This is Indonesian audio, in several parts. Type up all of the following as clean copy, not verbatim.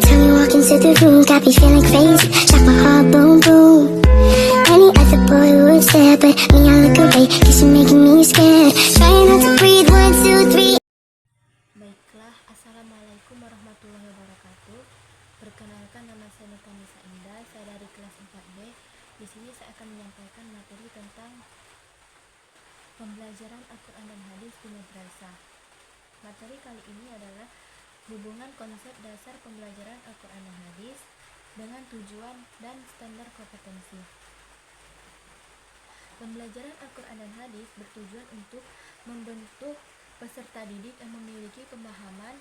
time you walk into the room, got me feeling crazy, shock my heart, boom, boom. Any other boy would stare, but me, I look away, cause you're making me scared. Trying not to breathe, 1, 2, 3. Baiklah, Assalamualaikum warahmatullahi wabarakatuh. Perkenalkan, nama saya Nurtanisa Indah, saya dari kelas 4B. Di sini saya akan menyampaikan materi tentang pembelajaran Al-Quran dan Hadis di madrasah. Materi kali ini adalah hubungan konsep dasar pembelajaran Al-Quran dan Hadis dengan tujuan dan standar kompetensi. Pembelajaran Al-Quran dan Hadis bertujuan untuk membentuk peserta didik yang memiliki pemahaman,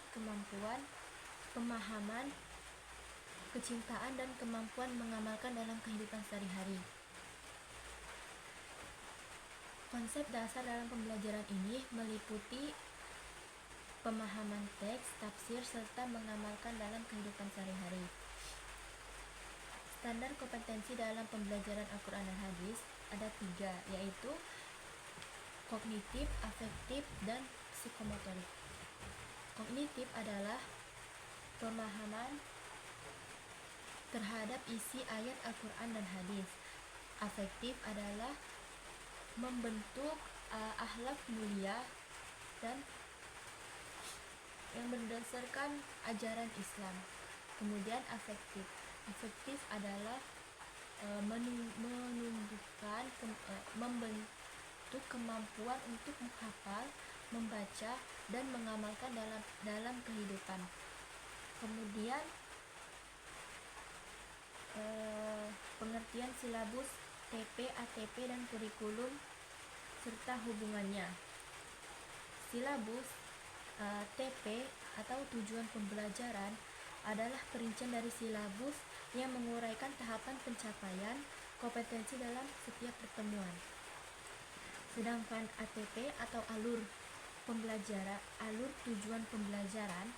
kecintaan, dan kemampuan mengamalkan dalam kehidupan sehari-hari. Konsep dasar dalam pembelajaran ini meliputi pemahaman teks, tafsir, serta mengamalkan dalam kehidupan sehari-hari. Standar kompetensi dalam pembelajaran Al-Quran dan Hadis ada 3, yaitu kognitif, afektif, dan psikomotorik. Kognitif adalah pemahaman terhadap isi ayat Al-Quran dan Hadis. Afektif adalah membentuk akhlak mulia dan yang berdasarkan ajaran Islam. Kemudian afektif adalah membentuk kemampuan untuk menghafal, membaca, dan mengamalkan dalam kehidupan. Kemudian pengertian silabus, TP, ATP, dan kurikulum serta hubungannya. Silabus TP atau tujuan pembelajaran adalah perincian dari silabus yang menguraikan tahapan pencapaian kompetensi dalam setiap pertemuan. Sedangkan ATP atau alur tujuan pembelajaran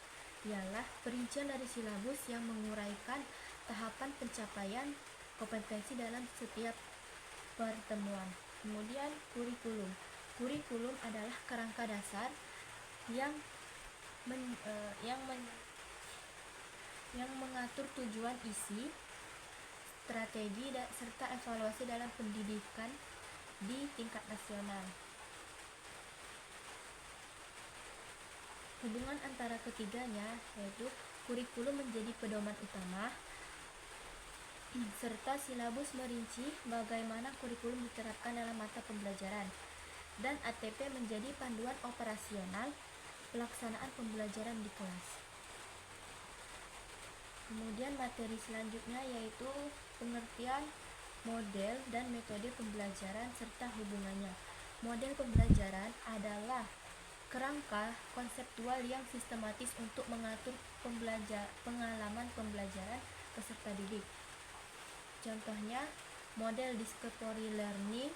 ialah perincian dari silabus yang menguraikan tahapan pencapaian kompetensi dalam setiap pertemuan. Kemudian kurikulum adalah kerangka dasar yang mengatur tujuan, isi, strategi, serta evaluasi dalam pendidikan di tingkat nasional. Hubungan antara ketiganya yaitu kurikulum menjadi pedoman utama, serta silabus merinci bagaimana kurikulum diterapkan dalam mata pembelajaran, dan ATP menjadi panduan operasional pelaksanaan pembelajaran di kelas. Kemudian materi selanjutnya yaitu pengertian model dan metode pembelajaran serta hubungannya. Model pembelajaran adalah kerangka konseptual yang sistematis untuk mengatur pengalaman pembelajaran peserta didik. Contohnya, model discovery learning,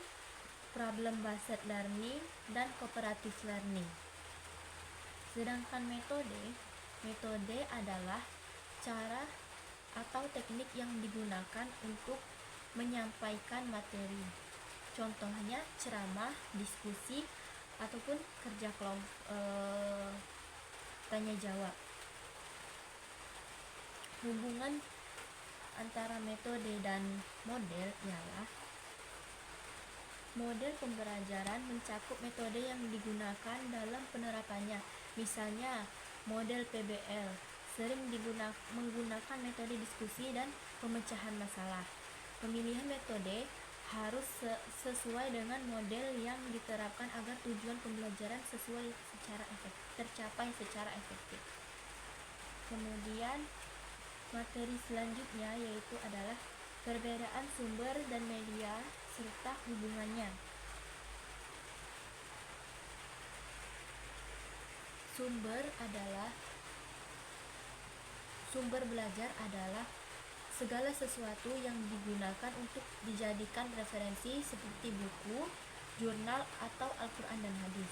problem based learning, dan cooperative learning. Sedangkan metode adalah cara atau teknik yang digunakan untuk menyampaikan materi. Contohnya ceramah, diskusi, ataupun kerja kelompok, tanya jawab. Hubungan antara metode dan model ialah model pembelajaran mencakup metode yang digunakan dalam penerapannya. Misalnya, model PBL sering menggunakan metode diskusi dan pemecahan masalah. Pemilihan metode harus sesuai dengan model yang diterapkan agar tujuan pembelajaran tercapai secara efektif. Kemudian materi selanjutnya yaitu adalah perbedaan sumber dan media serta hubungannya. Sumber belajar adalah segala sesuatu yang digunakan untuk dijadikan referensi seperti buku, jurnal, atau Al-Quran dan Hadis.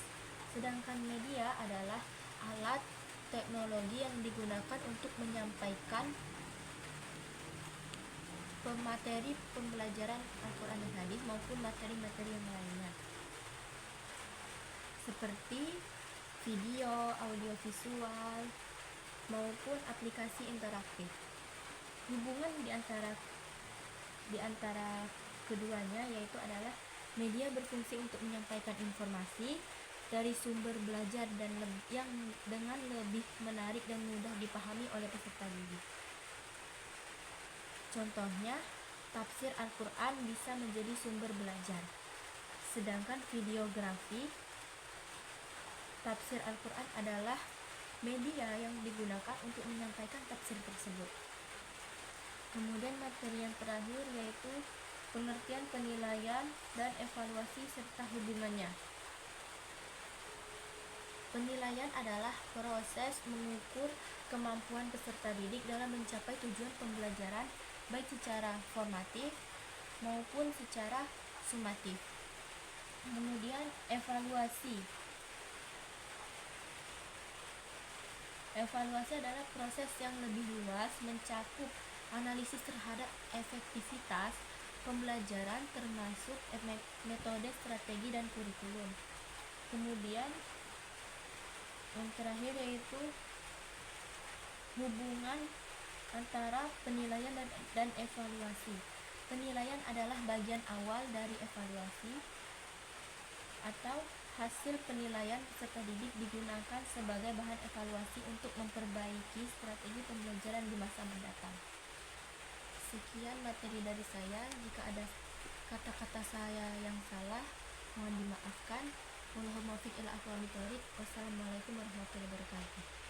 Sedangkan media adalah alat teknologi yang digunakan untuk menyampaikan materi pembelajaran Al-Quran dan Hadis maupun materi-materi yang lainnya, seperti video, audio visual, maupun aplikasi interaktif. Hubungan di antara keduanya yaitu adalah media berfungsi untuk menyampaikan informasi dari sumber belajar yang dengan lebih menarik dan mudah dipahami oleh peserta didik. Contohnya, tafsir Al-Quran bisa menjadi sumber belajar, sedangkan videografi tafsir Al-Quran adalah media yang digunakan untuk menyampaikan tafsir tersebut. Kemudian materi yang terakhir yaitu pengertian, penilaian, dan evaluasi serta hubungannya. Penilaian adalah proses mengukur kemampuan peserta didik dalam mencapai tujuan pembelajaran baik secara formatif maupun secara sumatif. Kemudian evaluasi. Evaluasi adalah proses yang lebih luas mencakup analisis terhadap efektivitas pembelajaran termasuk metode, strategi, dan kurikulum. Kemudian yang terakhir yaitu hubungan antara penilaian dan evaluasi. Penilaian adalah bagian awal dari evaluasi atau hasil penilaian peserta didik digunakan sebagai bahan evaluasi untuk memperbaiki strategi pembelajaran di masa mendatang. Sekian materi dari saya. Jika ada kata-kata saya yang salah, mohon dimaafkan. Wassalamualaikum warahmatullahi wabarakatuh.